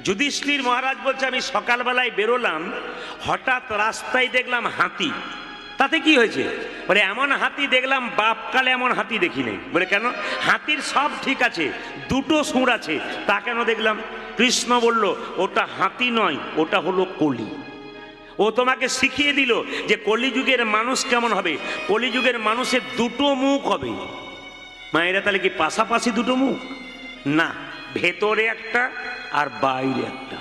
যুধিষ্ঠির মহারাজ বলছে, আমি সকালবেলায় বেরোলাম, হঠাৎ রাস্তায় দেখলাম হাতি। তাতে কি হয়েছে? বলে এমন হাতি দেখলাম বাপকালে এমন হাতি দেখি নাই। বলে কেন? হাতির সব ঠিক আছে, দুটো সুর আছে, তা কেন দেখলাম? কৃষ্ণ বলল, ওটা হাতি নয়, ওটা হলো কলি। ও তোমাকে শিখিয়ে দিল যে কলিযুগের মানুষ কেমন হবে। কলিযুগের মানুষের দুটো মুখ হবে। মায়েরা, তাহলে কি পাশাপাশি দুটো মুখ? না, ভেতরে একটা আর বাইরে একটা।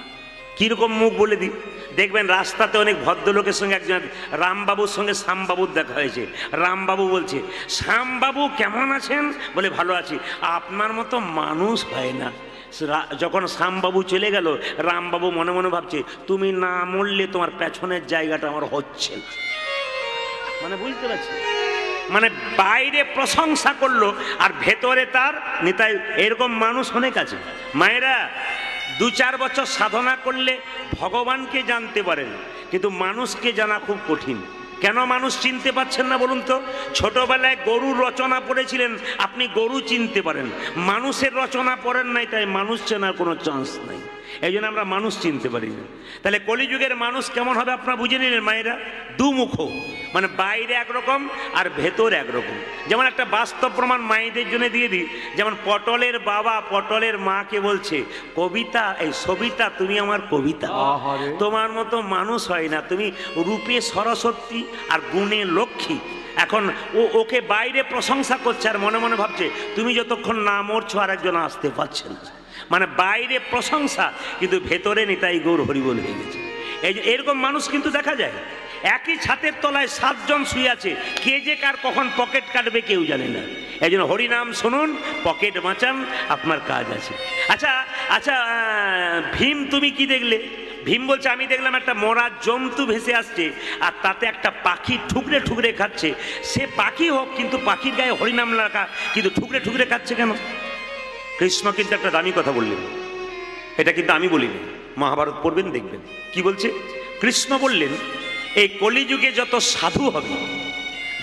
কিরকম মুখ বলে দিই। দেখবেন রাস্তাতে অনেক ভদ্রলোকের সঙ্গে একজন রামবাবুর সঙ্গে শ্যামবাবুর দেখা হয়েছে। রামবাবু বলছে, শ্যামবাবু কেমন আছেন? বলে ভালো আছি। আপনার মতো মানুষ হয় না। যখন শ্যামবাবু চলে গেল, রামবাবু মনে মনে ভাবছে, তুমি না মরলে তোমার পেছনের জায়গাটা আমার হচ্ছে না। মানে বুঝতে পারছি, মানে বাইরে প্রশংসা করলো আর ভেতরে তার নিতাই। এরকম মানুষ অনেক আছে। মায়েরা, 2-4 বছর সাধনা করলে ভগবানকে জানতে পারেন, কিন্তু মানুষকে জানা খুব কঠিন। কেন মানুষ চিনতে পারছেন না বলুন তো? ছোটবেলায় গরুর রচনা পড়েছিলেন, আপনি গরু চিনতে পারেন। মানুষের রচনা পড়েন নাই, তাই মানুষ চেনার কোনো চান্স নাই। এই জন্য আমরা মানুষ চিনতে পারি না। তাহলে কলিযুগের মানুষ কেমন হবে আপনারা বুঝে নিলেন মায়েরা? দুমুখ, মানে বাইরে একরকম আর ভেতর একরকম। যেমন একটা বাস্তব প্রমাণ মায়েদের জন্য দিয়ে দিই। যেমন পটলের বাবা পটলের মাকে বলছে, কবিতা, এই সবিতা তুমি আমার কবিতা, তোমার মতো মানুষ হয় না, তুমি রূপে সরস্বতী আর গুণে লক্ষ্মী। এখন ওকে বাইরে প্রশংসা করছে আর মনে মনে ভাবছে, তুমি যতক্ষণ না মরছো আর একজন আসতে পারছে না। মানে বাইরে প্রশংসা, কিন্তু ভেতরে নিতাই গৌর হরিবোল হয়ে গেছে। এরকম মানুষ কিন্তু দেখা যায়। একই ছাতের তলায় 7 জন শুয়ে আছে, কে যে কার কখন পকেট কাটবে কেউ জানে না। এই জন্য হরিনাম শুনুন, পকেট বাঁচান, আপনার কাজ আছে। আচ্ছা আচ্ছা, ভীম তুমি কি দেখলে? ভীম বলছে, আমি দেখলাম একটা মরা জন্তু ভেসে আসছে আর তাতে একটা পাখি ঠুকরে ঠুকরে খাচ্ছে। সে পাখি হোক, কিন্তু পাখির গায়ে হরিনাম লেখা, কিন্তু ঠুকরে ঠুকরে খাচ্ছে কেন? কৃষ্ণ কিন্তু একটা দামি কথা বললেন, এটা কিন্তু আমি বলিনি। মহাভারত পড়বেন দেখবেন কি বলছে। কৃষ্ণ বললেন, এই কলিযুগে যত সাধু হবে,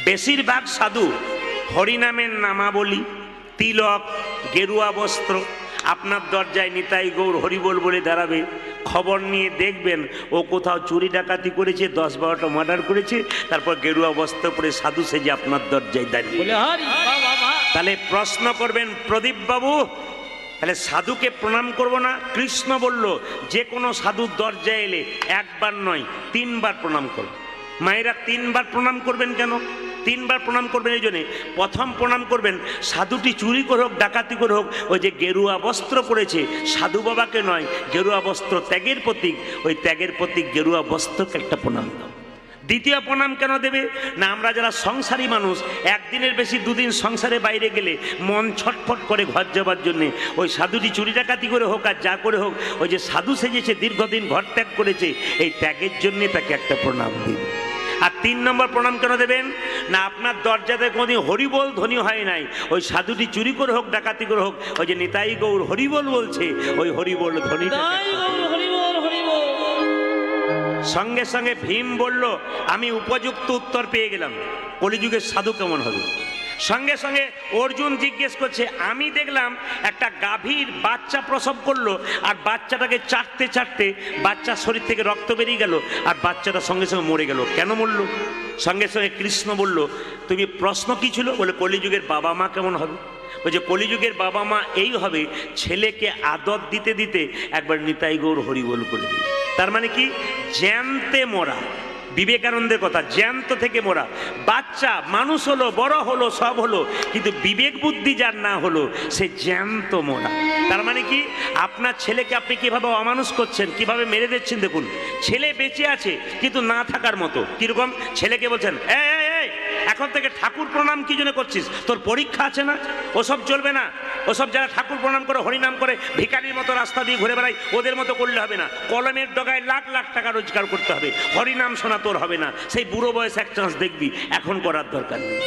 বেশিরভাগ সাধু হরিনামের নামাবলী, তিলক, গেরুয়া বস্ত্র, আপনার দরজায় নিতাই গৌর হরিবোল বলে দাঁড়াবে। খবর নিয়ে দেখবেন ও কোথাও চুরি ডাকাতি করেছে, 10-12টা মার্ডার করেছে, তারপর গেরুয়া বস্ত্র পরে সাধু সেজে আপনার দরজায় দাঁড়িয়ে। তাহলে প্রশ্ন করবেন, প্রদীপ বাবু তাহলে সাধুকে প্রণাম করব না? কৃষ্ণ বলল, যে কোনো সাধুর দরজায় এলে একবার নয় 3 বার প্রণাম করো। মায়েরা 3 বার প্রণাম করবেন কেন? 3 বার প্রণাম করবেন এই জন্যে, প্রথম প্রণাম করবেন সাধুটি চুরি করে হোক, ডাকাতি করে হোক, ওই যে গেরুয়া বস্ত্র পরেছে, সাধু বাবাকে নয়, গেরুয়া বস্ত্র ত্যাগের প্রতীক, ওই ত্যাগের প্রতীক গেরুয়া বস্ত্রকে একটা প্রণাম দাও। দ্বিতীয় প্রণাম কেন দেবে না? আমরা যারা সংসারী মানুষ, একদিনের বেশি 2 দিন সংসারে বাইরে গেলে মন ছটফট করে ঘর যাবার জন্যে। ওই সাধুটি চুরি ডাকাতি করে হোক আর যা করে হোক, ওই যে সাধু সেজেছে, দীর্ঘদিন ঘর ত্যাগ করেছে, এই ত্যাগের জন্যে তাকে একটা প্রণাম দিন। আর 3 নম্বর প্রণাম কেন দেবেন না? আপনার দরজাতে কোনোদিন হরিবোল ধ্বনি হয় নাই, ওই সাধুটি চুরি করে হোক, ডাকাতি করে হোক, ওই যে নিতাই গৌর হরিবোল বলছে, ওই হরিবোল ধ্বনি। সঙ্গে সঙ্গে ভীম বলল, আমি উপযুক্ত উত্তর পেয়ে গেলাম, কলিযুগের সাধু কেমন হবে। সঙ্গে সঙ্গে অর্জুন জিজ্ঞেস করছে, আমি দেখলাম একটা গাভীর বাচ্চা প্রসব করলো আর বাচ্চাটাকে চাটতে চাটতে বাচ্চার শরীর থেকে রক্ত বেরিয়ে গেল আর বাচ্চাটা সঙ্গে সঙ্গে মরে গেল, কেন মরল? সঙ্গে সঙ্গে কৃষ্ণ বলল, তুমি প্রশ্ন কি ছিল? বলে কলিযুগের বাবা মা কেমন হবে। ওই যে কলিযুগের বাবা মা এই হবে, ছেলেকে আদর দিতে দিতে একবার নিতাই গৌর হরিবোল করে দিল। তার মানে কি? জ্যান্তে মরা। বিবেকানন্দের কথা, জ্যান্ত থেকে মোরা। বাচ্চা মানুষ হলো, বড় হলো, সব হলো, কিন্তু বিবেক বুদ্ধি যার না হলো, সে জ্যান্ত মোরা। তার মানে কি? আপনার ছেলেকে আপনি কিভাবে অমানুষ করছেন, কিভাবে মেরে দিচ্ছেন। দেখুন, ছেলে বেঁচে আছে কিন্তু না থাকার মতো। কিরকম? ছেলেকে বলছেন, এই এখন থেকে ঠাকুর প্রণাম কি জন্য করছিস? তোর পরীক্ষা আছে না? ওসব চলবে না। ওসব যারা ঠাকুর প্রণাম করে, হরিনাম করে, ভিখারির মতো রাস্তা দিয়ে ঘুরে বেড়ায়, ওদের মতো করলে হবে না। কলমের ডগায় লাখ লাখ টাকা রোজগার করতে হবে, হরিনাম শোনা তোর হবে না। সেই বুড়ো বয়স এক চান্স দেখবি, এখন করার দরকার নেই।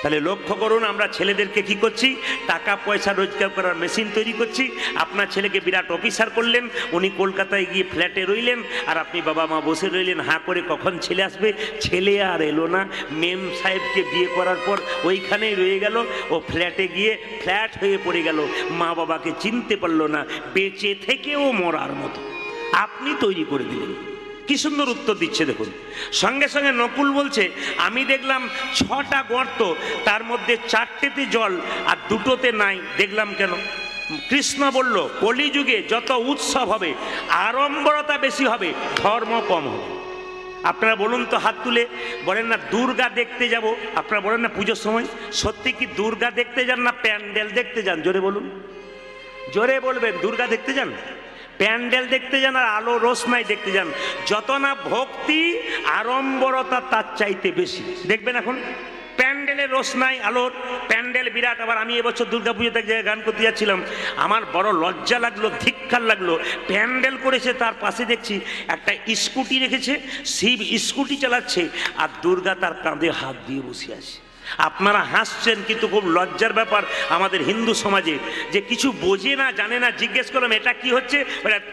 তাহলে লক্ষ্য করুন, আমরা ছেলেদেরকে কি করছি, টাকা পয়সা রোজগার করার মেশিন তৈরি করছি। আপনার ছেলেকে বিরাট অফিসার করলেন, উনি কলকাতায় গিয়ে ফ্ল্যাটে রইলেন, আর আপনি বাবা মা বসে রইলেন হাঁ করে কখন ছেলে আসবে। ছেলে আর এলো না, মেম সাহেবকে বিয়ে করার পর ওইখানেই রয়ে গেল, ও ফ্ল্যাটে গিয়ে ফ্ল্যাট হয়ে পড়ে গেল, মা বাবাকে চিনতে পারলো না, বেঁচে থেকেও মরার মতো আপনি তৈরি করে দিলেন। কি সুন্দর উত্তর দিচ্ছে দেখুন। সঙ্গে সঙ্গে নকুল বলছে, আমি দেখলাম 6টা গর্ত, তার মধ্যে 4টেতে জল আর 2টোতে নাই, দেখলাম কেন? কৃষ্ণ বলল, কলিযুগে যত উৎসব হবে, আড়ম্বরতা বেশি হবে, ধর্ম কম হবে। আপনারা বলুন তো, হাত তুলে বলেন না দুর্গা দেখতে যাব? আপনারা বলেন না পুজোর সময়, সত্যি কি দুর্গা দেখতে যান না প্যান্ডেল দেখতে যান? জোরে বলুন, জোরে বলবেন। দুর্গা দেখতে যান, প্যান্ডেল দেখতে যান, আর আলো রোশনাই দেখতে যান? যত না ভক্তি আড়ম্বরতা তার চাইতে বেশি। দেখবেন এখন প্যান্ডেলের রোশনাই, আলোর প্যান্ডেল বিরাট। আবার আমি এবছর দুর্গাপুজোতে এক জায়গায় গান করতে যাচ্ছিলাম, আমার বড় লজ্জা লাগলো, ধিক্কার লাগলো। প্যান্ডেল করেছে, তার পাশে দেখছি একটা স্কুটি রেখেছে, শিব স্কুটি চালাচ্ছে, আর দুর্গা তার কাঁধে হাত দিয়ে বসে আছে। আপনারা হাসছেন, কিন্তু খুব লজ্জার ব্যাপার আমাদের হিন্দু সমাজে, যে কিছু বোঝে না জানে না। জিজ্ঞেস করলাম এটা কি হচ্ছে,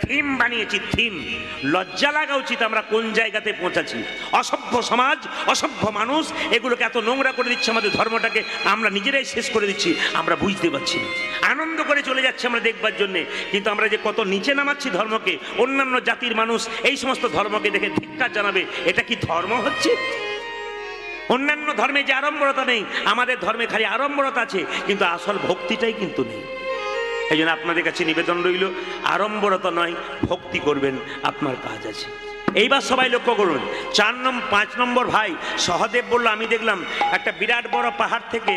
থিম বানিয়েছি, থিম। লজ্জা লাগা উচিত, আমরা কোন জায়গাতে পৌঁছাচ্ছি। অসভ্য সমাজ, অসভ্য মানুষ এগুলোকে এত নোংরা করে দিচ্ছে, আমাদের ধর্মটাকে আমরা নিজেরাই শেষ করে দিচ্ছি, আমরা বুঝতে পারছি না। আনন্দ করে চলে যাচ্ছে আমরা দেখবার জন্যে, কিন্তু আমরা যে কত নিচে নামাচ্ছি ধর্মকে। অন্যান্য জাতির মানুষ এই সমস্ত ধর্মকে দেখে ধিক্কার জানাবে, এটা কি ধর্ম হচ্ছে? অন্যান্য ধর্মে যে আড়ম্বরতা নেই, আমাদের ধর্মে খালি আড়ম্বরতা আছে, কিন্তু আসল ভক্তিটাই কিন্তু নেই। এই জন্য আপনাদের কাছে নিবেদন রইল, আড়ম্বরতা নয়, ভক্তি করবেন, আপনার কাজ আছে। এইবার সবাই লক্ষ্য করুন, 5 নম্বর ভাই সহদেব বলল, আমি দেখলাম একটা বিরাট বড় পাহাড় থেকে,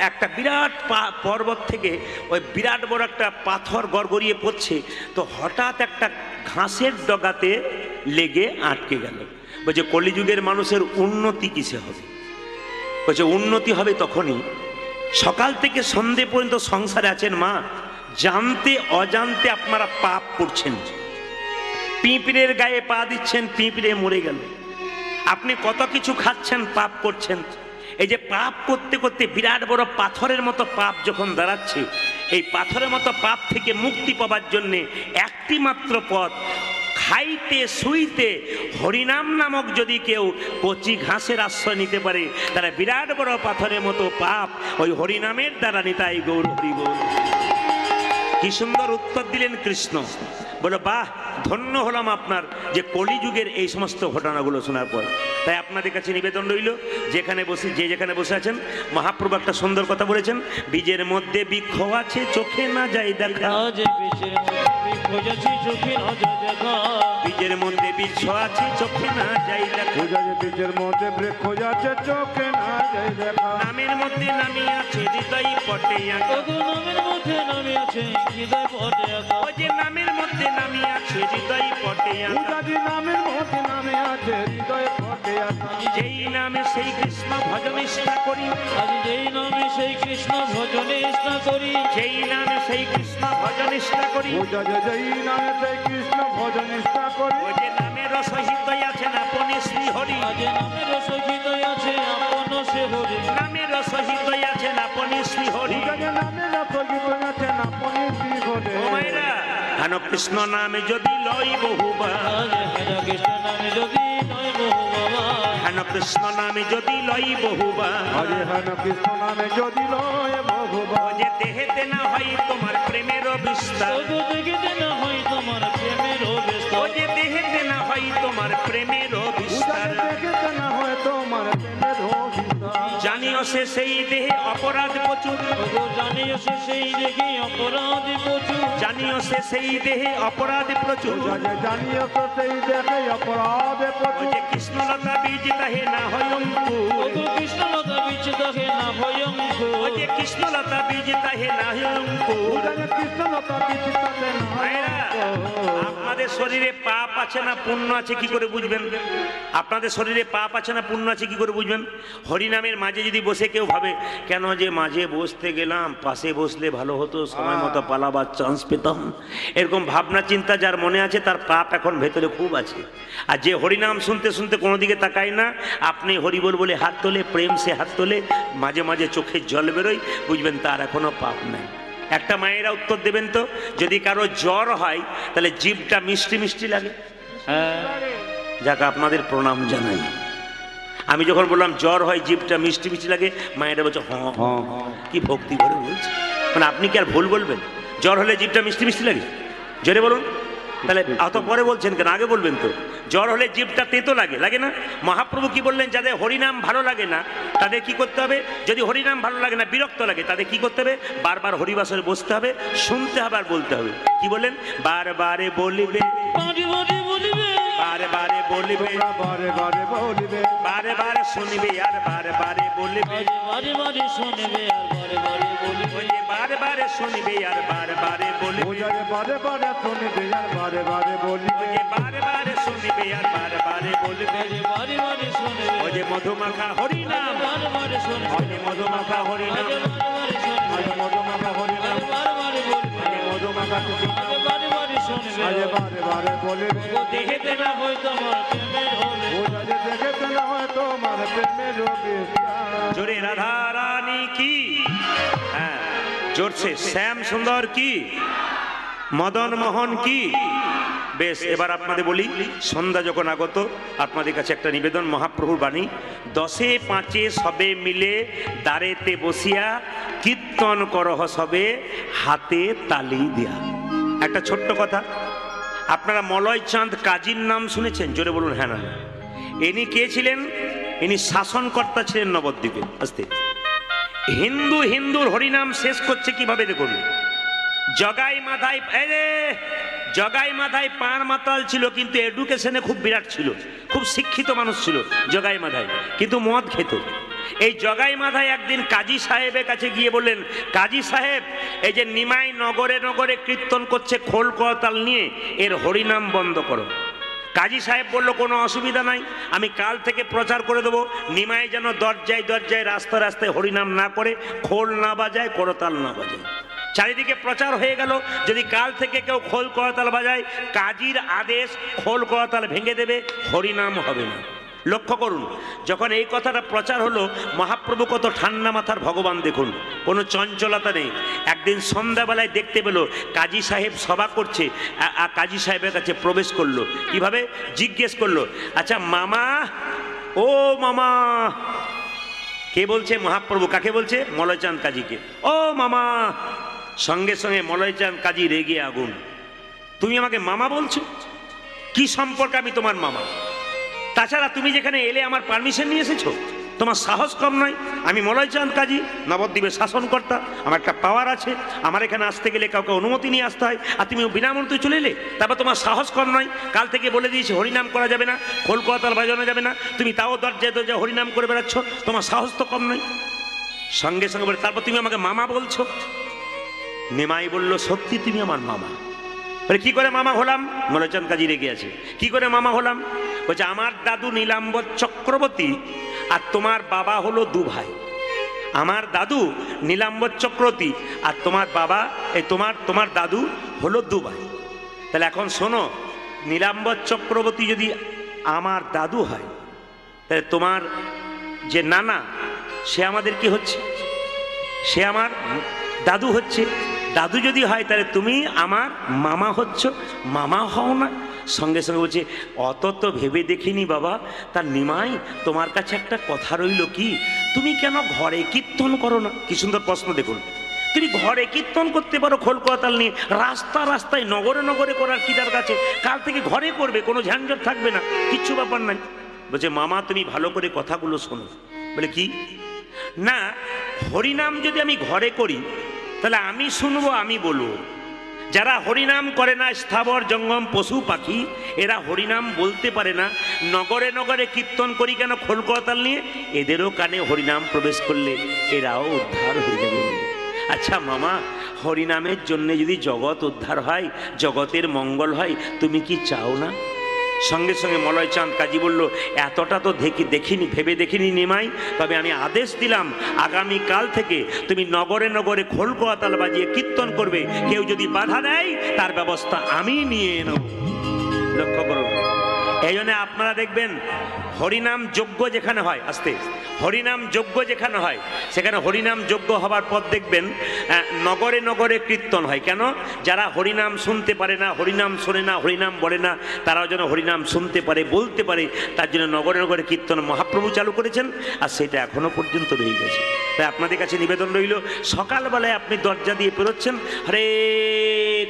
একটা বিরাট পর্বত থেকে ওই বিরাট বড় একটা পাথর গড়গড়িয়ে পড়ছে। তো হঠাৎ একটা ঘাসের ডগাতে লেগে আটকে গেল। বলছে, কলিযুগের মানুষের উন্নতি কিসে হবে? বলছে, উন্নতি হবে তখনই, সকাল থেকে সন্ধে পর্যন্ত সংসারে আছেন মা, জানতে অজান্তে আপনারা পাপ করছেন। পিঁপড়ের গায়ে পা দিচ্ছেন, পিঁপড়ে মরে গেল। আপনি কত কিছু খাচ্ছেন, পাপ করছেন। এই যে পাপ করতে করতে বিরাট বড় পাথরের মতো পাপ যখন দাঁড়াচ্ছে, এই পাথরের মতো পাপ থেকে মুক্তি পাবার জন্যে একটি মাত্র পথ, খাইতে শুইতে হরিনাম নামক যদি কেউ কচি ঘাসের আশ্রয় নিতে পারে, তারা বিরাট বড় পাথরের মতো পাপ ওই হরিনামের দ্বারা নিতাই গৌর হরি বল। কি সুন্দর উত্তর দিলেন কৃষ্ণ। বলো, বাহ, ধন্য হলাম আপনার যে কলিযুগের এই সমস্ত ঘটনাগুলো শোনার পর। তাই আপনাদের কাছে নিবেদন রইল, যেখানে বসে যে যেখানে বসে আছেন, মহাপ্রভু একটা সুন্দর কথা বলেছেন, বীজের মধ্যে বৃক্ষ আছে, চোখে না যাই দেখা। বীজের মধ্যে বৃক্ষ আছে, চোখে না যাই দেখা। বীজের মধ্যে বৃক্ষ আছে, চোখে না যাই দেখা। নামের মধ্যে নামি আছে, হৃদয় পটে আঁকা। নামের মধ্যে নামি আছে, হৃদয় পটে আঁকা। ওই যে নামের মধ্যে নামি আছে, হৃদয় পটে আঁকা। নামের মধ্যে নামে আছে, হৃদয় পটে আঁকা। যেই নামে সেই কৃষ্ণ ভজন নিষ্ঠা করি। আজ যেই নামে সেই কৃষ্ণ ভজন নিষ্ঠা করি। যেই নামে সেই কৃষ্ণ ভজন নিষ্ঠা করি। যেই নামে সেই কৃষ্ণ ভজন নিষ্ঠা করি। ওই যে নামের সহিত আছেন আপনি শ্রী হরি। আজ নামের সহিত আছে আপন সে হরি। নামের সহিত আছেন আপনি শ্রী হরি। নামের সহিত আছেন আপনি শ্রী হরি। ও মায়েরা, হেন কৃষ্ণ নামে যদি লই বহুবার। হেন কৃষ্ণ নামে যদি লই বহুবার। হেন কৃষ্ণ নামে যদি লই বহুবার। হেন কৃষ্ণ নামে যদি লয় বহুবার। ও যে দেহেতে না হয় তোমার প্রেমের বিস্তার। তবু দেখিতে না হয় তোমার প্রেমের বিস্তার। ও যে দেহেতে না হয় তোমার প্রেমের বিস্তার। দেখিতে না হয় তোমার প্রেমের বিস্তার। জানিও সে সেই দেহে অপরাধ প্রচুর। জানিও সে সেই দেহে অপরাধ প্রচুর। জানিও সে সেই দেহে অপরাধ প্রচুর। জানিও তো সেই দেখে অপরাধে ও প্রচুর। যে কৃষ্ণলতা বীজ তাহে না হয় অঙ্কুর। কৃষ্ণলতা বীজ তাহে না হয় অঙ্কুর। ও যে কৃষ্ণলতা বীজ তাহে না হয় অঙ্কুর। কৃষ্ণলতা বীজ তাহে না হয় ভাইরা, অঙ্কুর। আপনাদের আপনাদের শরীরে পাপ আছে না পুণ্য আছে কি করে বুঝবেন? আপনাদের শরীরে পাপ আছে না পুণ্য আছে কি করে বুঝবেন? হরিনামের মাঝে যদি বসে কেউ ভাবে কেন যে মাঝে বসতে গেলাম, পাশে বসলে ভালো হতো, সময় মতো পালাবার চান্স পেতাম, এরকম ভাবনা চিন্তা যার মনে আছে তার পাপ এখন ভেতরে খুব আছে। আর যে হরিনাম শুনতে শুনতে কোনো দিকে তাকায় না, আপনি হরিবল বলে হাত তোলে, প্রেম সে হাত তোলে, মাঝে মাঝে চোখের জল বেরোয়, বুঝবেন তার এখনো পাপ নাই। একটা মায়েরা উত্তর দেবেন তো, যদি কারো জ্বর হয় তাহলে জিভটা মিষ্টি মিষ্টি লাগে? হ্যাঁ, যাকে আপনাদের প্রণাম জানাই। আমি যখন বললাম জ্বর হয় জিভটা মিষ্টি মিষ্টি লাগে, মায়েরা বলছে হ্যাঁ হ্যাঁ, কি ভক্তি করে বলছে। মানে আপনি কি আর ভুল বলবেন? জ্বর হলে জিভটা মিষ্টি মিষ্টি লাগে? জোরে বলুন। তাহলে অত পরে বলছেন কেন? আগে বলবেন তো। জ্বর হলে জিভটা তেতো লাগে, লাগে না? মহাপ্রভু কি বললেন? যাদের হরিনাম ভালো লাগে না তাদের কি করতে হবে? যদি হরিনাম ভালো লাগে না, বিরক্ত লাগে, তাদের কি করতে হবে? বারবার হরিবাসরে বসতে হবে, শুনতে হবে আর বলতে হবে। কি বললেন? বারবারে বলিবে, বারে বারে বলিবে, বারে বারে বলিবে, তোমরা বারে বারে বলিবে, বারে বারে শুনবে আর বারে বারে বলিবে, বারে বারে শুনবে আর বারে বারে বলিবে, ওই যে বারে বারে শুনবে আর বারে বারে বলিবে, পূজারে বারে বারে শুনিবে আর বারে বারে বলিবে, ওই যে বারে বারে শুনবে আর বারে বারে বলিবে, বারে বারে শুনবে, ওই যে মধুমাখা হরিনাম, বারে বারে শুনবে, ওই যে মধুমাখা হরিনাম, বারে বারে শুনবে, আজ মধুমাখা হরিনাম, বারে বারে বলবে, আজ মধুমাখা তুলসী, বারে বারে শুনবে, আজ বারে বারে বলিবে, দেখিতে না হয় তোমার প্রেমের হবে, পূজারে দেখেতে না হয় তোমার প্রেমের বিস্তার। জোরে রাধা রানী কি, হ্যাঁ জোরছে শ্যাম সুন্দর কি, মদন মোহন কি। বেশ, এবার আপনাদের বলি, সন্ধ্যা যখন আগত, আপনাদের কাছে একটা নিবেদন, মহাপ্রভুর বাণী। 10-5 সবে মিলে দ্বারেতে বসিয়া কীর্তন করহ সবে হাতে তালি দিয়া। একটা ছোট্ট কথা, আপনারা মলয় চাঁদ কাজীর নাম শুনেছেন? জোরে বলুন হ্যাঁ না। ইনি কে ছিলেন? ইনি শাসনকর্তা ছিলেন নবদ্বীপে। আস্তে, হিন্দুর হরিনাম শেষ করছে কিভাবে দেখুন। জগাই মাথায় পান মাতাল ছিল, কিন্তু এডুকেশনে খুব বিরাট ছিল, খুব শিক্ষিত মানুষ ছিল জগাই মাথায়, কিন্তু মদ খেত। এই জগাই মাথায় একদিন কাজী সাহেবের কাছে গিয়ে বললেন, কাজী সাহেব, এই যে নিমাই নগরে নগরে কীর্তন করছে খোল করতাল নিয়ে, এর হরিনাম বন্ধ করো। কাজী সাহেব বলল, কোনো অসুবিধা নাই, আমি কাল থেকে প্রচার করে দেবো, নিমাই যেন দরজায় দরজায় রাস্তায় রাস্তায় হরিনাম না করে, খোল না বাজায়, করতাল না বাজায়। চারিদিকে প্রচার হয়ে গেল, যদি কাল থেকে কেউ খোল করতাল বাজায়, কাজীর আদেশ, খোল করতাল ভেঙে দেবে, হরিনাম হবে না। লক্ষ্য করুন, যখন এই কথাটা প্রচার হলো, মহাপ্রভু কত ঠান্ডা মাথার ভগবান দেখুন, কোনো চঞ্চলতা নেই। একদিন সন্ধ্যাবেলায় দেখতে পেল কাজী সাহেব সভা করছে, কাজী সাহেবের কাছে প্রবেশ করলো। কিভাবে? জিজ্ঞেস করলো, আচ্ছা মামা, ও মামা। কে বলছে? মহাপ্রভু। কাকে বলছে? মলয়চাঁদ কাজীকে। ও মামা। সঙ্গে সঙ্গে মলয়চাঁদ কাজী রেগে আগুন, তুমি আমাকে মামা বলছো? কি সম্পর্ক আমি তোমার মামা? তাছাড়া তুমি যেখানে এলে আমার পারমিশন নিয়ে এসেছো, তোমার সাহস কম নয়। আমি মলয়চাঁদ কাজী, নবদ্বীপের শাসনকর্তা, আমার একটা পাওয়ার আছে, আমার এখানে আসতে গেলে কাউকে অনুমতি নিয়ে আসতে হয়, আর তুমি বিনামূল্যে চলে এলে, তারপর তোমার সাহস কম নয়। কাল থেকে বলে দিয়েছি হরিনাম করা যাবে না, খোল করতাল বাজানো যাবে না, তুমি তাও দরজায় দরজায় হরিনাম করে বেড়াচ্ছ, তোমার সাহস তো কম নয়। সঙ্গে সঙ্গে বলে, তারপর তুমি আমাকে মামা বলছো? নিমাই বলল, সত্যি তুমি আমার মামা। বলে, কি করে মামা হলাম? মলয়চাঁদ কাজী রেগে আছে। কি করে মামা হলাম? বলছে, আমার দাদু নীলাম্বর চক্রবর্তী আর তোমার বাবা হলো দু ভাই। আমার দাদু নীলাম্বর চক্রবর্তী আর তোমার বাবা, এই তোমার দাদু হলো দু ভাই। তাহলে এখন শোনো, নীলাম্বর চক্রবর্তী যদি আমার দাদু হয়, তাহলে তোমার যে নানা, সে আমাদের কি হচ্ছে? সে আমার দাদু হচ্ছে। দাদু যদি হয়, তাহলে তুমি আমার মামা হচ্ছ, মামা হও না? সঙ্গে সঙ্গে বলছে, অত তো ভেবে দেখিনি বাবা। তার নিমাই, তোমার কাছে একটা কথা রইল, কি তুমি কেন ঘরে কীর্তন করো না? কি সুন্দর প্রশ্ন দেখুন। তুমি ঘরে কীর্তন করতে পারো খোল করতাল নিয়ে, রাস্তায় নগরে নগরে করার কি তার কাছে? কাল থেকে ঘরে করবে, কোনো ঝঞ্ঝট থাকবে না, কিচ্ছু ব্যাপার নাই। বলছে, মামা তুমি ভালো করে কথাগুলো শোনো। বলে, কি? না, হরিনাম যদি আমি ঘরে করি, তাহলে আমি শুনবো, আমি বলবো। যারা হরিনাম করে না, স্থাবর জঙ্গম পশু পাখি, এরা হরিনাম বলতে পারে না, নগরে নগরে কীর্তন করি কেন খোল করতাল নিয়ে, এদেরও কানে হরিনাম প্রবেশ করলে এরাও উদ্ধার হয়ে যাবে। আচ্ছা মামা, হরিনামের জন্য যদি জগৎ উদ্ধার হয়, জগতের মঙ্গল হয়, তুমি কি চাও না? সঙ্গে সঙ্গে মলয় চাঁদ কাজী বলল, এতটা তো দেখিনি, ভেবে দেখিনি নিমাই, তবে আমি আদেশ দিলাম আগামীকাল থেকে তুমি নগরে নগরে খোল কোয়াতাল বাজিয়ে কীর্তন করবে। কেউ যদি বাধা দেয় তার ব্যবস্থা আমি নিয়ে নেব। লক্ষ্য করুন, এই জন্য আপনারা দেখবেন হরিনাম যজ্ঞ যেখানে হয়, আস্তে, হরিনাম যজ্ঞ যেখানে হয় সেখানে হরিনাম যজ্ঞ হবার পর দেখবেন নগরে নগরে কীর্তন হয়। কেন? যারা হরিনাম শুনতে পারে না, হরিনাম শোনে না, হরিনাম বলে না, তারাও যেন হরিনাম শুনতে পারে, বলতে পারে, তার জন্য নগরে নগরে কীর্তন মহাপ্রভু চালু করেছেন, আর সেটা এখনো পর্যন্ত রয়ে গেছে। তাই আপনাদের কাছে নিবেদন রইল, সকালবেলায় আপনি দরজা দিয়ে পেরোচ্ছেন, হরে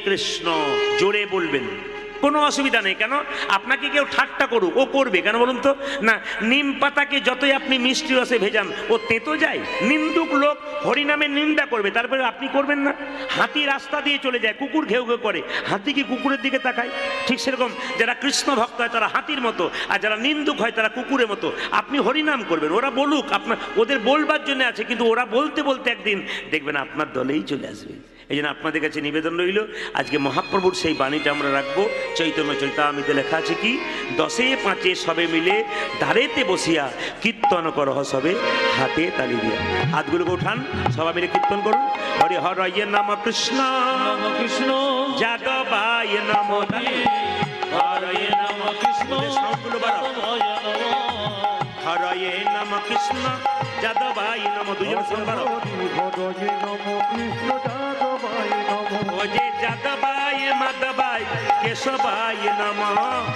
কৃষ্ণ জোরে বলবেন, কোনো অসুবিধা নেই। কেন? আপনাকে কেউ ঠাট্টা করুক, ও করবে কেন বলুন তো? না, নিম পাতাকে যতই আপনি মিষ্টি রসে ভেজান, ও তেতো যায়। নিন্দুক লোক হরিনামের নিন্দা করবে, তারপরে আপনি করবেন না। হাতি রাস্তা দিয়ে চলে যায়, কুকুর ঘেউ ঘেউ করে, হাতি কি কুকুরের দিকে তাকায়? ঠিক সেরকম যারা কৃষ্ণ ভক্ত হয় তারা হাতির মতো, আর যারা নিন্দুক হয় তারা কুকুরের মতো। আপনি হরিনাম করবেন, ওরা বলুক, আপনার ওদের বলবার জন্য আছে, কিন্তু ওরা বলতে বলতে একদিন দেখবেন আপনার দলেই চলে আসবে। এই জন্য আপনাদের কাছে নিবেদন রইল, আজকে মহাপ্রভুর সেই বাণীটা আমরা রাখবো। চৈতন্য চৈতামিতে লেখা আছে কি, 10-5 সবে মিলে দ্বারেতে বসিয়া কীর্তন করহ সবে হাতে তালি দিয়া। হাতগুলোকে উঠান, সবাই মিলে কীর্তন করুন। হরি হরয়ে নম কৃষ্ণ নম কৃষ্ণ যাদবায় নম, হরয়ে নম কৃষ্ণ সবগুলো বাড়াও। যাদবায় নমঃ। হরয়ে নম কৃষ্ণ যাদবায় নম, দুজন সঙ্গে বাড়াও। হরয়ে নম কৃষ্ণ যাদবায় নম। ও যে যাদবায় মাধবায় কেশবায় নম।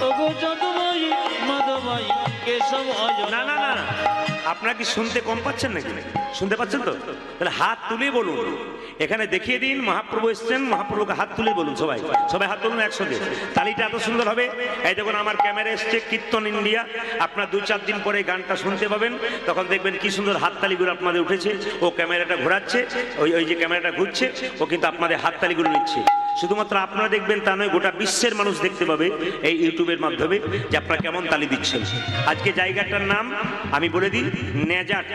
তবু যাদবাই মাধবাই কেশবায় না না না, আপনারা কি শুনতে কম পাচ্ছেন নাকি? শুনতে পাচ্ছেন তো? তাহলে হাত তুলে বলুন, এখানে দেখিয়ে দিন মহাপ্রভু এসছেন, মহাপ্রভুকে হাত তুলে বলুন। সবাই সবাই হাত তুলুন একসঙ্গে, তালিটা এত সুন্দর হবে। এই দেখুন আমার ক্যামেরা এসছে কীর্তন ইন্ডিয়া, আপনার 2-4 দিন পরে গানটা শুনতে পাবেন, তখন দেখবেন কি সুন্দর হাততালিগুলো আপনাদের উঠেছে। ও ক্যামেরাটা ঘোরাচ্ছে, ওই যে ক্যামেরাটা ঘুরছে, ও কিন্তু আপনাদের হাততালিগুলো নিচ্ছে। শুধুমাত্র আপনারা দেখবেন তা নয়, গোটা বিশ্বের মানুষ দেখতে পাবে এই ইউটিউবের মাধ্যমে যে আপনারা কেমন তালি দিচ্ছেন। আজকে জায়গাটার নাম আমি বলে দিই, নেজাট।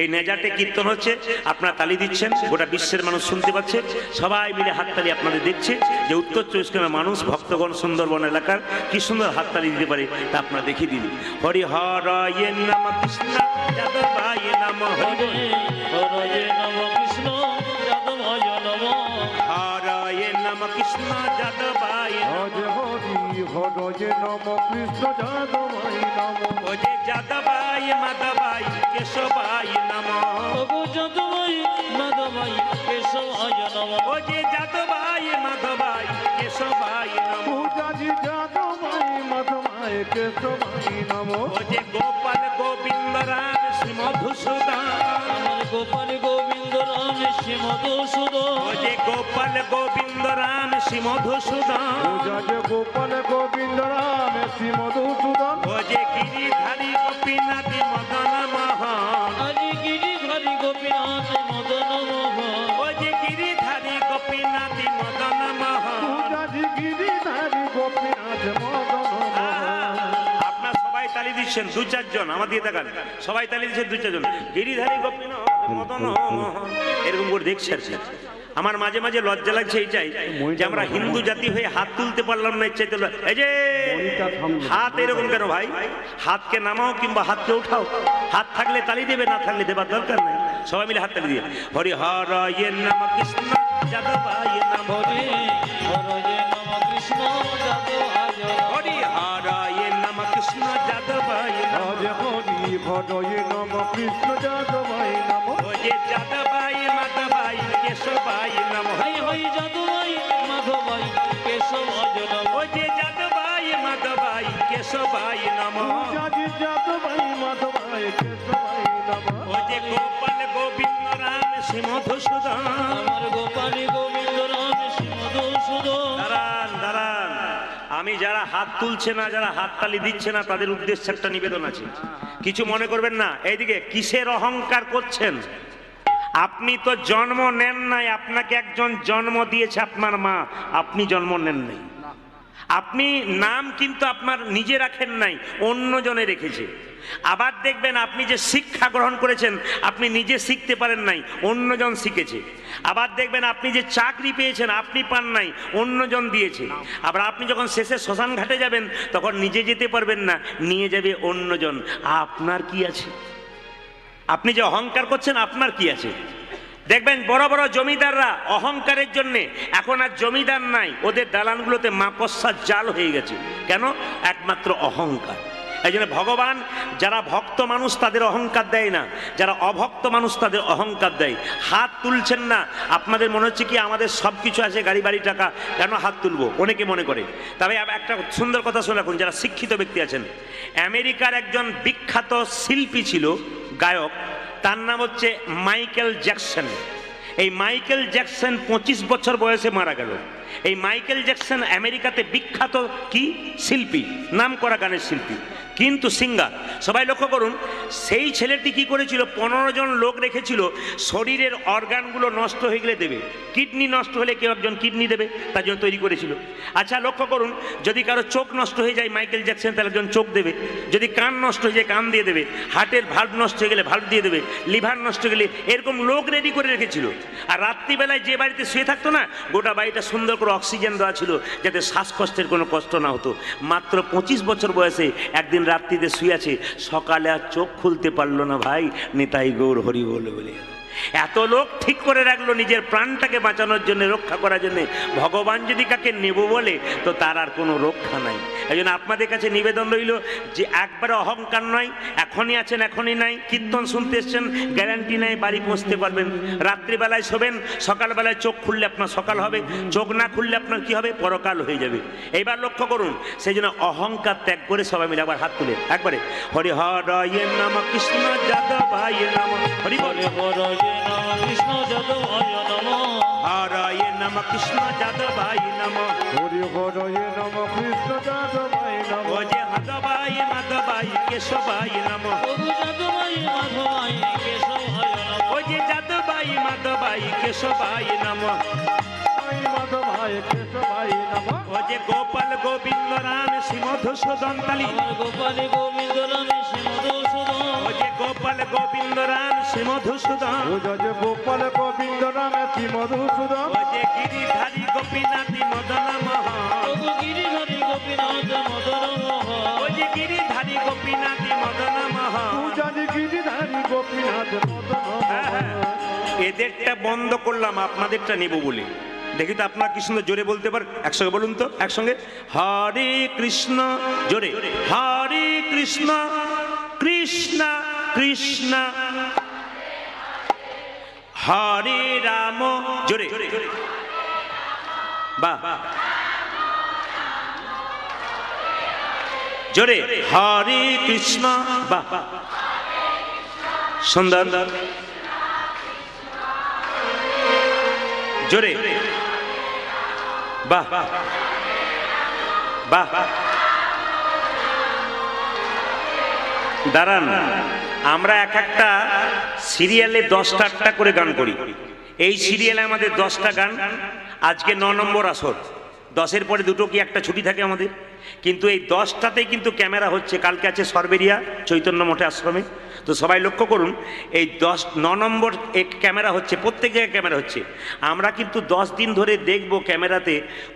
এই নেজাটে কীর্তন হচ্ছে, আপনারা তালি দিচ্ছেন, গোটা বিশ্বের মানুষ শুনতে পাচ্ছে, সবাই মিলে হাততালি আপনাদের দেখছে যে উত্তর 24 পরগনার মানুষ, ভক্তগণ, সুন্দরবন এলাকার কি সুন্দর হাততালি দিতে পারে, তা আপনারা দেখিয়ে দিন। হরি হরয়ে নম কৃষ্ণ যাদবায় নম, হরি হরয়ে নম কৃষ্ণ যাদবায় নমঃ। হরয়ে নম কৃষ্ণ যাদবায় নম। হরে হরি হরয়ে নম কৃষ্ণ যাদবায় নম। ও যে যাদবায় মাধবায় কেশবায় নম। তবু যাদবাই মাধবাই কেশবায় নমঃ। ও যে যাদবায় মাধবায় কেশবায় নম। পূজাজি যাদবায় মাধবায় কেশবায় নম। ও যে গোপাল গোবিন্দ রাম শ্রী মধুসূদন। আমার গোপাল গোবিন্দ রাম শ্রী মধুসূদন। ও যে গোপাল গোবিন্দ রাম শ্রী মধুসূদন। পূজাজি গোপাল গোবিন্দ রাম শ্রী মধুসূদন। ও যে গিরিধারী গোপীনাথ মদন মোহন। আজি গিরিধারী গোপীনাথ মদন মোহন। ও যে গিরিধারী গোপীনাথ মদন মোহন। পূজাজি গিরিধারী গোপীনাথ মদন মোহন। আপনার সবাই তালি দিচ্ছেন, 2-4 জন আমার দিয়ে তাকান, সবাই তালি দিচ্ছেন 2-4 জন। গিরিধারী গোপীনাথ মদন মোহন এরকম করে দেখছে আর কি। আমার মাঝে মাঝে লজ্জা লাগছে এইটাই যে আমরা হিন্দু জাতি হয়ে হাত তুলতে পারলাম না। ইচ্ছাই তুললাম, এই যে হাত এরকম কেন ভাই? হাতকে নামাও কিংবা হাতকে উঠাও। হাত থাকলে তালি দেবে, না থাকলে দেবার দরকার নেই। সবাই মিলে হাত তালি দিয়ে হরি হরয়ে নম কৃষ্ণ যাদবায় নম। হরে হরয়ে নম কৃষ্ণ যাদবায় নমঃ। হরি হরয়ে নম কৃষ্ণ যাদবায় নম। হরে হরি হরয়ে নম কৃষ্ণ যাদবায় নম। ও যে যাদবায় মাধবায় কেশবায় নম। হাই হাই যাদবাই মাধবাই কেশবায় নমঃ। ও যে যাদবায় মাধবায় কেশবায় নম। পূজাজি যাদবায় মাধবায় কেশবায় নম। ও যে গোপাল গোবিন্দ রাম শ্রী মধুসূদন। আমার গোপাল গোবিন্দ রাম শ্রী মধুসূদন। দাঁড়ান দাঁড়ান, আমি যারা হাত তুলছে না, যারা হাত তালি দিচ্ছে না, তাদের উদ্দেশ্যে একটা নিবেদন আছে, কিছু মনে করবেন না। এইদিকে কিসের অহংকার করছেন? আপনি তো জন্ম নেন নাই, আপনাকে একজন জন্ম দিয়েছে আপনার মা, আপনি জন্ম নেন নাই। আপনি নাম কিন্তু আপনার নিজে রাখেন নাই, অন্যজনে রেখেছে। আবার দেখবেন আপনি যে শিক্ষা গ্রহণ করেছেন আপনি নিজে শিখতে পারেন নাই, অন্যজন শিখেছে। আবার দেখবেন আপনি যে চাকরি পেয়েছেন আপনি পান নাই, অন্যজন দিয়েছে। আবার আপনি যখন শেষে শ্মশান ঘাটে যাবেন তখন নিজে যেতে পারবেন না, নিয়ে যাবে অন্যজন। আপনার কি আছে? আপনি যে অহংকার করছেন আপনার কি আছে? দেখবেন বড় বড় জমিদাররা অহংকারের জন্যে এখন আর জমিদার নাই, ওদের দালানগুলোতে মাকড়সার জাল হয়ে গেছে। কেন? একমাত্র অহংকার। এই জন্য ভগবান যারা ভক্ত মানুষ তাদের অহংকার দেয় না, যারা অভক্ত মানুষ তাদের অহংকার দেয়। হাত তুলছেন না, আপনাদের মনে হচ্ছে কি আমাদের সব কিছু আছে, গাড়ি বাড়ি টাকা, কেন হাত তুলবো, অনেকে মনে করে। তবে একটা সুন্দর কথা শুনে রাখুন, যারা শিক্ষিত ব্যক্তি আছেন, আমেরিকার একজন বিখ্যাত শিল্পী ছিল, গায়ক, তার নাম হচ্ছে মাইকেল জ্যাকসন। এই মাইকেল জ্যাকসন 25 বছর বয়সে মারা গেল। এই মাইকেল জ্যাকসন আমেরিকাতে বিখ্যাত কি শিল্পী, নাম করা গানের শিল্পী, কিন্তু সিঙ্গার। সবাই লক্ষ্য করুন, সেই ছেলেটি কি করেছিল, 15 জন লোক রেখেছিল, শরীরের অর্গানগুলো নষ্ট হয়ে গেলে দেবে। কিডনি নষ্ট হলে কেউ একজন কিডনি দেবে, তার জন্য তৈরি করেছিল। আচ্ছা লক্ষ্য করুন, যদি কারো চোখ নষ্ট হয়ে যায় মাইকেল জ্যাকসন তাহলে একজন চোখ দেবে, যদি কান নষ্ট হয়ে যায় কান দিয়ে দেবে, হার্টের ভাল্ব নষ্ট হয়ে গেলে ভাল্ব দিয়ে দেবে, লিভার নষ্ট হয়ে গেলে, এরকম লোক রেডি করে রেখেছিল। আর রাত্রিবেলায় যে বাড়িতে শুয়ে থাকতো না, গোটা বাড়িটা সুন্দর করে অক্সিজেন দেওয়া ছিল যাতে শ্বাসকষ্টের কোনো কষ্ট না হতো। মাত্র 25 বছর বয়সে একদিন রাত্রিতে শুয়ে আছে, সকালে আর চোখ খুলতে পারলো না ভাই, নিতাই গৌর হরি বলে বলে। এত লোক ঠিক করে রাখলো নিজের প্রাণটাকে বাঁচানোর জন্য, রক্ষা করার জন্য। ভগবান যদি কাকে নেব বলে তো তার আর কোনো রক্ষা নাই। এই জন্য আপনাদের কাছে নিবেদন রইল যে একবারে অহংকার নয়, এখনই আছেন এখনই নাই, কীর্তন শুনতে এসছেন গ্যারান্টি নাই বাড়ি পৌঁছতে পারবেন। রাত্রিবেলায় শোবেন, সকালবেলায় চোখ খুললে আপনার সকাল হবে, চোখ না খুললে আপনার কি হবে, পরকাল হয়ে যাবে। এইবার লক্ষ্য করুন, সেই জন্য অহংকার ত্যাগ করে সবাই মিলে আবার হাত তুলে একবারে হরি হরয়ে নম কৃষ্ণ যাদবায় নম, হরি বল কৃষ্ণ যাদবায় নমঃ, হরয়ে নম কৃষ্ণ যাদবায় নম, হরি হরয়ে নম কৃষ্ণ যাদবায় নম, ও যে মাধবায় মাধবায় কেশবায় নম, প্রভু যাদবায় মাধবায় কেশবায় নমঃ, ও যে যাদবায় মাধবায় কেশবায় নম, মাধবায় কেশবায় নম, ও যে গোপাল গোবিন্দ রাম শ্রী মধুসূদন তালি, আমার গোপাল গোবিন্দ রামে শ্রী মধুসূদন, ও যে গোপাল গোবিন্দ রাম শ্রী মধুসূদন, ও যে গোপাল গোবিন্দ রাম শ্রী মধুসূদন, ও যে গিরিধারী গোপীনাথী মদন মোহন, প্রভু গিরিধারী গোপীনাথ মদন মোহন, ও যে গিরিধারী গোপীনাথী মদন মোহন। পূজারি গিরিধারী গোপীনাথ মদন হ্যাঁ, হ্যাঁ। এদেরটা বন্ধ করলাম, আপনাদেরটা নেব বলে। দেখি তো আপনারা কি সুন্দর জোরে বলতে পারেন, একসঙ্গে বলুন তো, একসঙ্গে হরে কৃষ্ণ, জোরে হরে কৃষ্ণ কৃষ্ণ কৃষ্ণ হরে রাম, জোরে বাহ, জোরে হরে কৃষ্ণ, বাহ সুন্দর, জোরে বাহ বাহ। দাঁড়ান, আমরা এক একটা সিরিয়ালে 10টা করে গান করি। এই সিরিয়ালে আমাদের 10টা গান, আজকে 9 নম্বর আসর, 10-এর পরে 2টো কি একটা ছুটি থাকে আমাদের, কিন্তু এই 10টাতেই কিন্তু ক্যামেরা হচ্ছে। কালকে আছে সরবেরিয়া চৈতন্য মঠে আশ্রমে, তো সবাই লক্ষ্য করুন, এই 9 নম্বর ক্যামেরা হচ্ছে, প্রত্যেক জায়গায় ক্যামেরা হচ্ছে। আমরা কিন্তু 10 দিন ধরে দেখব ক্যামেরাতে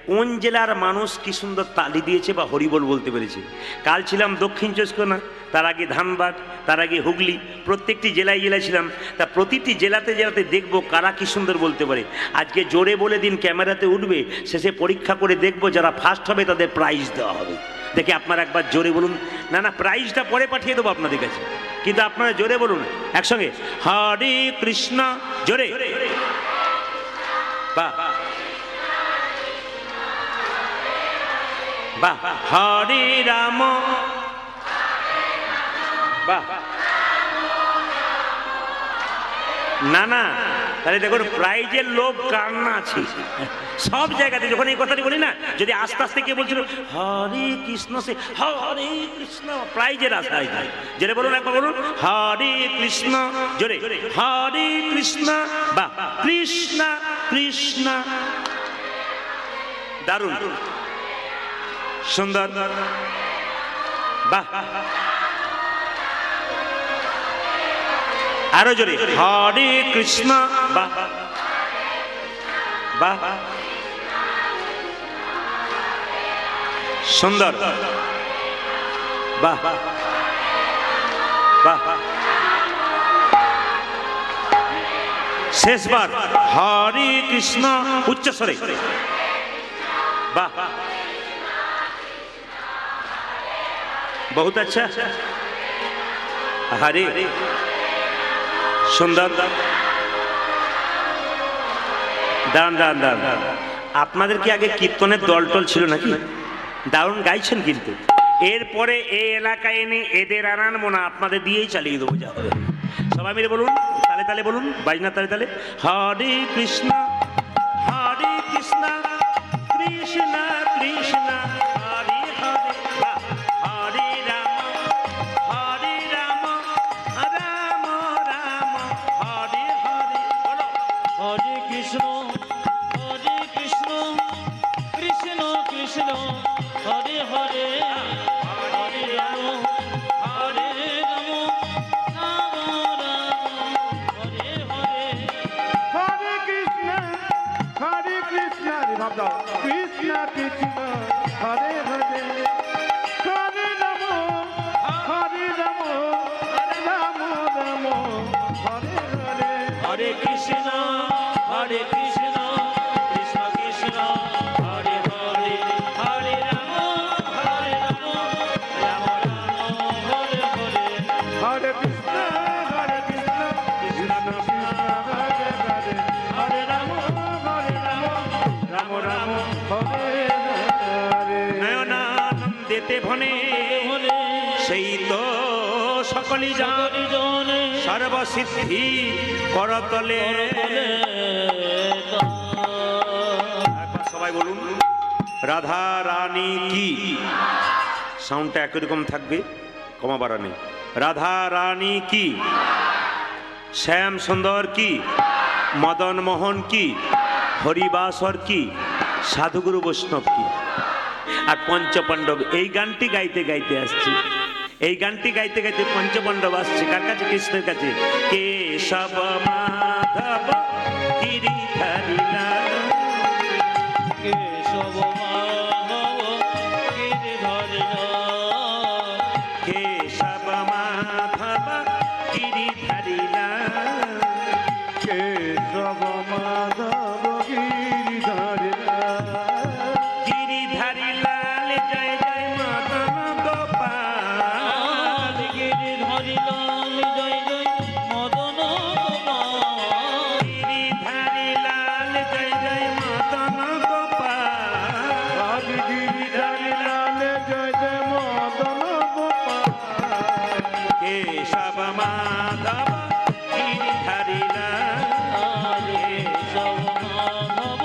কোন জেলার মানুষ কি সুন্দর তালি দিয়েছে বা হরিবোল বলতে পেরেছে। কাল ছিলাম দক্ষিণ চব্বিশ পরগনা, তার আগে ধানবাদ, তার আগে হুগলি, প্রত্যেকটি জেলায় জেলায় ছিলাম। তা প্রতিটি জেলাতে জেলাতে দেখব কারা কি সুন্দর বলতে পারে। আজকে জোরে বলে দিন ক্যামেরাতে উঠবে, শেষে পরীক্ষা করে দেখব যারা ফার্স্ট হবে তাদের প্রাইজ দেওয়া হবে। দেখে আপনারা একবার জোরে বলুন, না না প্রাইজটা পরে পাঠিয়ে দেবো আপনাদের কাছে, কিন্তু আপনারা জোরে বলুন একসঙ্গে হরে কৃষ্ণ, জোরে বাহ বাহ, হরে রাম, বাহ। না না, তাহলে দেখুন প্রাইজের লোভ কার না আছে সব জায়গাতে। যখন এই কথাটি বলি না, যদি আস্তে আস্তে কে বলছিল হরে কৃষ্ণ, সে হরে কৃষ্ণ প্রাইজের আশায় যায়। জোরে বলুন, একবার বলুন হরে কৃষ্ণ, জোরে হরে কৃষ্ণ, বা কৃষ্ণ কৃষ্ণ, দারুণ। সুন্দর, বাহ, আরো জোরে, হরে কৃষ্ণ, বাহ বাহ, সুন্দর, বাহ বাহ, শেষবার হরে কৃষ্ণ উচ্চস্বরে, বাহ, বহুত আচ্ছা, হরে, সুন্দর, দাঁড়ান দাঁড়ান দাঁড়ান, আপনাদের কি আগে কীর্তনের দল টল ছিল নাকি? দারুণ গাইছেন কিন্তু। এরপরে এই এলাকায় এনে এদের আনানবো না, আপনাদের দিয়েই চালিয়ে দেবো যা হবে। সবাই মিলে বলুন, তালে তালে বলুন, বাজনা তালে তালে, হরে কৃষ্ণ কৃষ্ণ কৃষ্ণ কৃষ্ণ হরে হরে, হরে রাম রাম রাম হরে হরে, বলো হরে কৃষ্ণ কৃষ্ণ কৃষ্ণ হরে হরে, হরে রাম রাম রাম হরে হরে। হরে কৃষ্ণ ভাব দাও, কৃষ্ণ কৃষ্ণ হরে হরে, হরে রাম রাম রাম হরে হরে। হরে কৃষ্ণ কৃষ্ণ কৃষ্ণ হরে হরে, হরে রাম রাম রাম হরে হরে। হরে কৃষ্ণ কৃষ্ণ কৃষ্ণ হরে হরে, হরে রাম রাম রাম হরে হরে। নয়নানন্দেতে ভনে হরে সেই তো সকলি সকলি জনে সর্বসিদ্ধি করতলে। একবার সবাই বলুন, রাধা রানী কি, সাউন্ডটা একই রকম থাকবে, কমা বাড়া নেই। রাধা রানী কি, শ্যাম সুন্দর কি, মদন মোহন কি, হরিবাসর কি, সাধুগুরু বৈষ্ণব কি, আর পঞ্চপাণ্ডব। এই গানটি গাইতে গাইতে আসছে, এই গানটি গাইতে গাইতে পঞ্চপাণ্ডব আসছে কার কাছে? কৃষ্ণের কাছে। কেশব মাধব গিরিধারী লাল, কেশব মাধব গিরিধারী লাল, কেশব মাধব গিরিধারী লাল, কেশব মাধব গিরিধারী লাল, গিরিধারী লাল জয় জয় মদন গোপাল, গিরিধারী লাল জয় জয় মদন গোপাল, গিরিধারী লাল জয় জয় মদন গোপাল, গিরিধারী লাল জয় জয় মদন গোপাল, কেশব মাধব গিরিধারী লাল, কেশব মাধব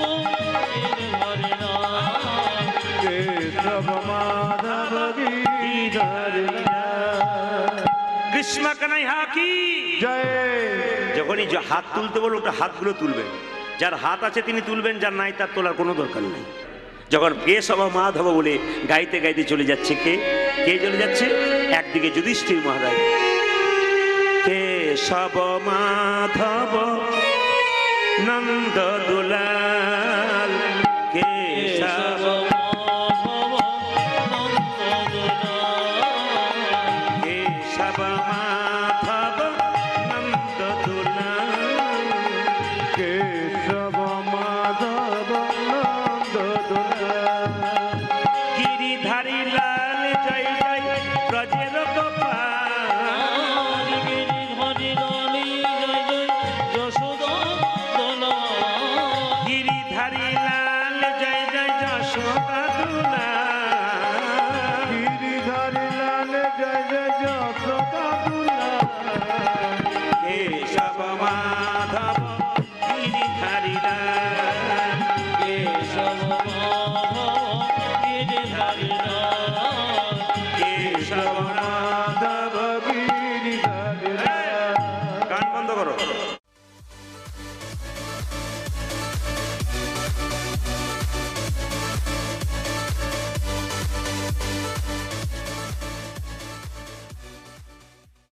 গিরিধারী লাল, কেশব মাধব গিরিধারী লাল। কৃষ্ণ কানাইয়া কি জয়। যখনই যে হাত তুলতে বলো, ওটা হাতগুলো তুলবেন, যার হাত আছে তিনি তুলবেন, যার নাই তার তোলার কোনো দরকার নেই। যখন কেশব মাধব বলে গাইতে গাইতে চলে যাচ্ছে, কে কে চলে যাচ্ছে? একদিকে যুধিষ্ঠির মহারাজ, কেশব মাধব নন্দ